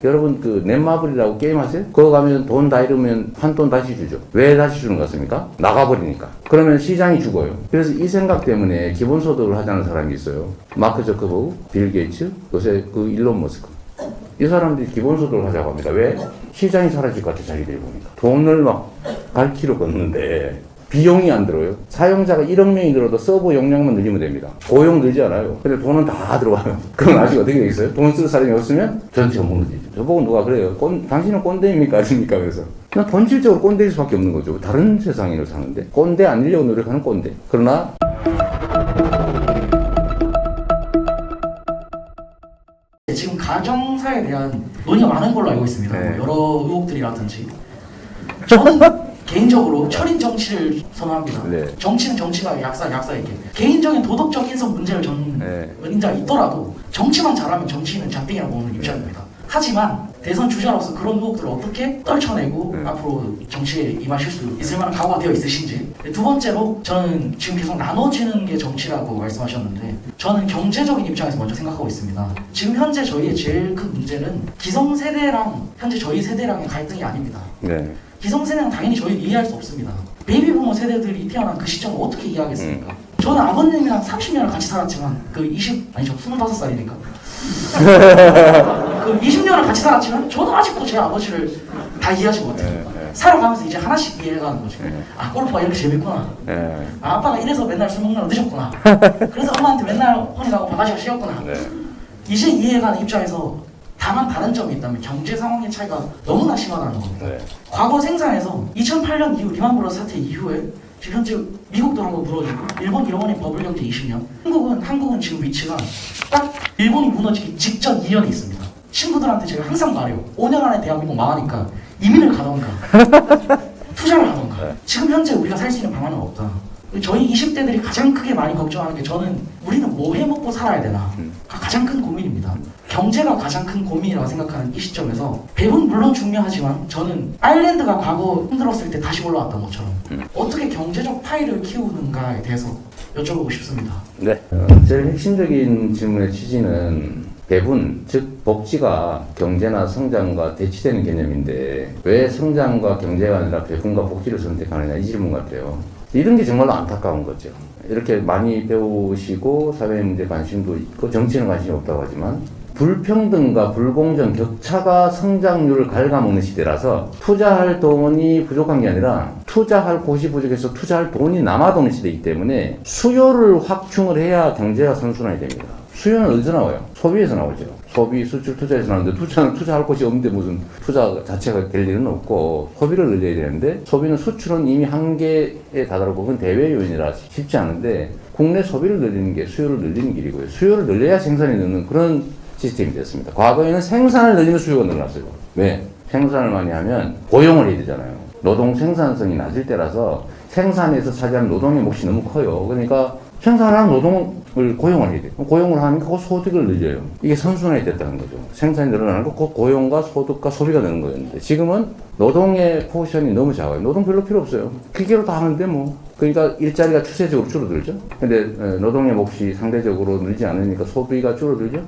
여러분 그 넷마블이라고 게임 하세요? 그거 가면 돈 다 잃으면 판돈 다시 주죠. 왜 다시 주는 것 같습니까? 나가버리니까. 그러면 시장이 죽어요. 그래서 이 생각 때문에 기본소득을 하자는 사람이 있어요. 마크 저커버그, 빌 게이츠, 요새 그 일론 머스크. 이 사람들이 기본소득을 하자고 합니다. 왜? 시장이 사라질 것 같아, 자기들이 보니까. 돈을 막 갈키로 걷는데 비용이 안 들어요. 사용자가 1억 명이 들어도 서버 용량만 늘리면 됩니다. 고용 늘지 않아요. 근데 돈은 다 들어가요. 그럼 아직 어떻게 되겠어요? 돈 쓸 사람이 없으면 전체가 무너지죠. 저보고 누가 그래요. 당신은 꼰대입니까? 아닙니까? 그래서 그냥 본질적으로 꼰대일 수밖에 없는 거죠. 다른 세상을 사는데. 꼰대 아니려고 노력하는 꼰대. 그러나 지금 가정사에 대한 논의가 많은 걸로 알고 있습니다. 네. 여러 의혹들이라든지. 저는 개인적으로 철인 정치를 선호합니다. 네. 정치는 정치가 약사에게 개인적인 도덕적 인성 문제를 저는 인자가 있더라도 정치만 잘하면 정치인은 장땡이라고 보는 입장입니다. 하지만 대선 주자로서 그런 의혹들을 어떻게 떨쳐내고 앞으로 정치에 임하실 수 있을 만한 각오가 되어 있으신지. 두 번째로 저는 지금 계속 나눠지는 게 정치라고 말씀하셨는데 저는 경제적인 입장에서 먼저 생각하고 있습니다. 지금 현재 저희의 제일 큰 문제는 기성세대랑 현재 저희 세대랑의 갈등이 아닙니다. 네. 기성세대는 당연히 저희는 이해할 수 없습니다. 베이비부머 세대들이 태어난 그 시점을 어떻게 이해하겠습니까? 저는 아버님이랑 30년을 같이 살았지만 그 25살이니까 그 20년을 같이 살았지만 저도 아직도 제 아버지를 다 이해하지 못해요. 살아가면서 이제 하나씩 이해해가는 거죠. 아, 골프가 이렇게 재밌구나. 아, 아빠가 이래서 맨날 술 먹느라 늦었구나. 그래서 엄마한테 맨날 혼이라고 바가지가 씌었구나. 이제 이해해가는 입장에서 다만 다른 점이 있다면 경제 상황의 차이가 너무나 심하다는 겁니다. 과거 생산에서 2008년 이후 리만 사태 이후에 지금 현재 미국도 한번 무너지고 일본이 버블 경제 20년, 한국은 지금 위치가 딱 일본이 무너지기 직전 2년에 있습니다. 친구들한테 제가 항상 말해요. 5년 안에 대한민국 망하니까 이민을 가던가 투자를 하던가. 지금 현재 우리가 살 수 있는 방안은 없다. 저희 20대들이 가장 크게 많이 걱정하는 게 저는 우리는 뭐 해먹고 살아야 되나 가장 큰 고민입니다. 경제가 가장 큰 고민이라고 생각하는 이 시점에서 배분 물론 중요하지만 저는 아일랜드가 과거 힘들었을 때 다시 올라왔던 것처럼 어떻게 경제적 파이를 키우는가에 대해서 여쭤보고 싶습니다. 네. 제일 핵심적인 질문의 취지는 배분, 즉 복지가 경제나 성장과 대치되는 개념인데 왜 성장과 경제가 아니라 배분과 복지를 선택하느냐 이 질문 같아요. 이런 게 정말로 안타까운 거죠. 이렇게 많이 배우시고 사회 문제 관심도 있고 정치는 관심이 없다고 하지만 불평등과 불공정, 격차가 성장률을 갉아먹는 시대라서 투자할 돈이 부족한 게 아니라 투자할 곳이 부족해서 투자할 돈이 남아도는 시대이기 때문에 수요를 확충을 해야 경제가 선순환이 됩니다. 수요는 어디서 나와요? 소비에서 나오죠. 소비, 수출, 투자에서 나오는데 투자할 곳이 없는데 무슨 투자 자체가 될 일은 없고 소비를 늘려야 되는데 소비는 수출은 이미 한계에 다다르고 그건 대외 요인이라 쉽지 않은데 국내 소비를 늘리는 게 수요를 늘리는 길이고요. 수요를 늘려야 생산이 느는 그런 시스템이 됐습니다. 과거에는 생산을 늘리면 수요가 늘어났어요. 왜? 생산을 많이 하면 고용을 해야 되잖아요. 노동 생산성이 낮을 때라서 생산에서 차지하는 노동의 몫이 너무 커요. 그러니까 생산을 하는 노동을 고용을 해야 돼요. 고용을 하니까 그 소득을 늘려요. 이게 선순환이 됐다는 거죠. 생산이 늘어나는 거, 그 고용과 소득과 소비가 되는 거였는데 지금은 노동의 포션이 너무 작아요. 노동 별로 필요 없어요. 기계로 다 하는데 뭐. 그러니까 일자리가 추세적으로 줄어들죠. 근데 노동의 몫이 상대적으로 늘지 않으니까 소비가 줄어들죠.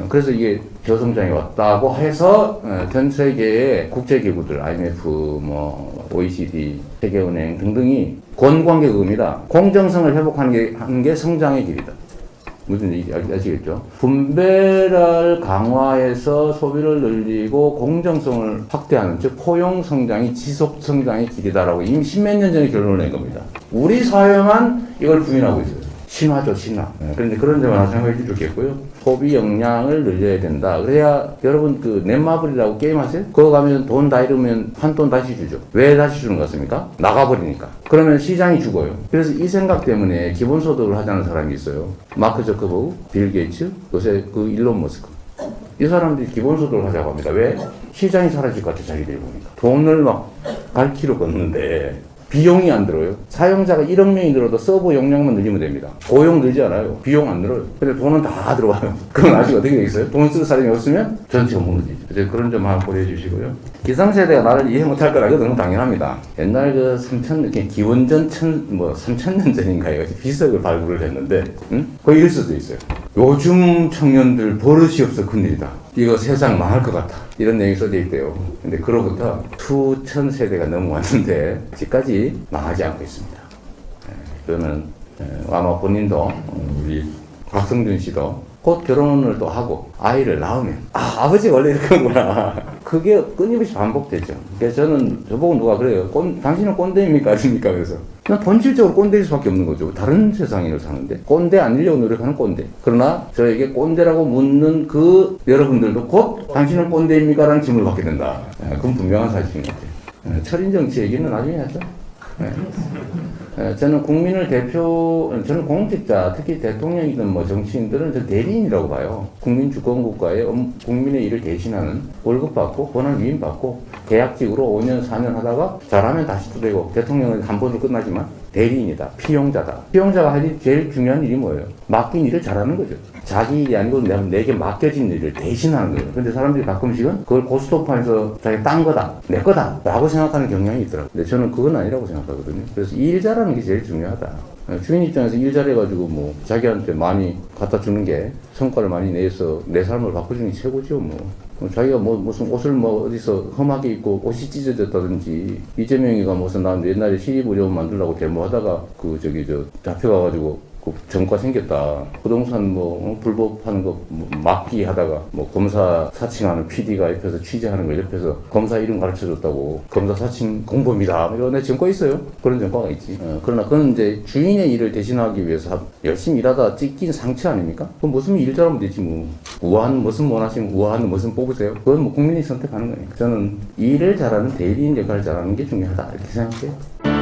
그래서 이게 저성장이 왔다고 해서 전 세계의 국제기구들, IMF, 뭐 OECD, 세계은행 등등이 권관계급입니다. 공정성을 회복하는 게 성장의 길이다. 무슨 얘기인지 아시겠죠? 분배를 강화해서 소비를 늘리고 공정성을 확대하는, 즉 포용 성장이 지속 성장의 길이다라고 이미 십몇 년 전에 결론을 낸 겁니다. 우리 사회만 이걸 부인하고 있어요. 신화죠, 신화. 그런데 그런 점을 하나 생각해 주셨겠고요. 소비 역량을 늘려야 된다. 그래야 여러분 그 넷마블이라고 게임 하세요? 그거 가면 돈 다 잃으면 판돈 다시 주죠. 왜 다시 주는 것 같습니까? 나가버리니까. 그러면 시장이 죽어요. 그래서 이 생각 때문에 기본소득을 하자는 사람이 있어요. 마크 저커버그, 빌 게이츠, 요새 그 일론 머스크. 이 사람들이 기본소득을 하자고 합니다. 왜? 시장이 사라질 것 같아, 자기들이 보니까. 돈을 막 갈키로 걷는데 비용이 안 들어요. 사용자가 1억 명이 들어도 서버 용량만 늘리면 됩니다. 고용 늘지 않아요. 비용 안 늘어요. 근데 돈은 다 들어가요. 그럼 아직 어떻게 되겠어요? 돈 쓸 사람이 없으면 전체가 무너지죠. 이제 그런 점 하나 고려해 주시고요. 기성세대가 나를 이해 못할 거라고 너무 당연합니다. 옛날 그 3,000, 기원전 3,000년 전인가요? 비석을 발굴을 했는데, 거의 이럴 수도 있어요. 요즘 청년들 버릇이 없어 큰일이다. 이거 세상 망할 것 같아. 이런 내용이 써져 있대요. 근데 그로부터 수천 세대가 넘어왔는데 아직까지 망하지 않고 있습니다. 저는 아마 본인도 우리 박성준 씨도 곧 결혼을 또 하고 아이를 낳으면 아버지가 원래 이렇게 하는구나. 그게 끊임없이 반복되죠. 그래서 저는 저보고 누가 그래요. 당신은 꼰대입니까 아닙니까? 그래서 그냥 본질적으로 꼰대일 수밖에 없는 거죠. 다른 세상을 사는데 꼰대 아니려고 노력하는 꼰대. 그러나 저에게 꼰대라고 묻는 그 여러분들도 곧 당신은 꼰대입니까? 라는 질문을 받게 된다. 그건 분명한 사실인 것 같아요. 철인정치 얘기는 나중에 하죠. 저는 저는 공직자, 특히 대통령이든 뭐 정치인들은 저 대리인이라고 봐요. 국민주권국가에 국민의 일을 대신하는 월급 받고, 권한 위임 받고, 계약직으로 5년, 4년 하다가 잘하면 다시 또 되고, 대통령은 한 번으로 끝나지만 대리인이다. 피용자다. 피용자가 할 일, 제일 중요한 일이 뭐예요? 맡긴 일을 잘하는 거죠. 자기 일이 아니고 내게 맡겨진 일을 대신하는 거예요. 근데 사람들이 가끔씩은 그걸 고스톱판에서 자기 딴 거다, 내 거다 라고 생각하는 경향이 있더라고요. 근데 저는 그건 아니라고 생각하거든요. 그래서 일 잘하는 게 제일 중요하다. 주인 입장에서 일 잘해가지고 뭐 자기한테 많이 갖다 주는 게 성과를 많이 내서 내 삶을 바꿔주는 게 최고죠. 뭐 자기가 뭐 무슨 옷을 뭐 어디서 험하게 입고 옷이 찢어졌다든지 이재명이가 무슨 난 옛날에 시립의료원 만들려고 데모하다가 잡혀가가지고 그 전과 생겼다. 부동산 뭐 불법하는 거 뭐 막기 하다가 뭐 검사 사칭하는 PD가 옆에서 취재하는 걸 옆에서 검사 이름 가르쳐줬다고 검사 사칭 공범이다. 이런 내 전과 있어요. 그런 전과가 있지. 그러나 그건 이제 주인의 일을 대신하기 위해서 열심히 일하다 찢긴 상처 아닙니까? 그럼 무슨 일 잘하면 되지 뭐. 우아한 무슨 원하시면 우아한 무슨 뽑으세요. 그건 뭐 국민이 선택하는 거니까. 저는 일을 잘하는 대리인 역할을 잘하는 게 중요하다 이렇게 생각해요.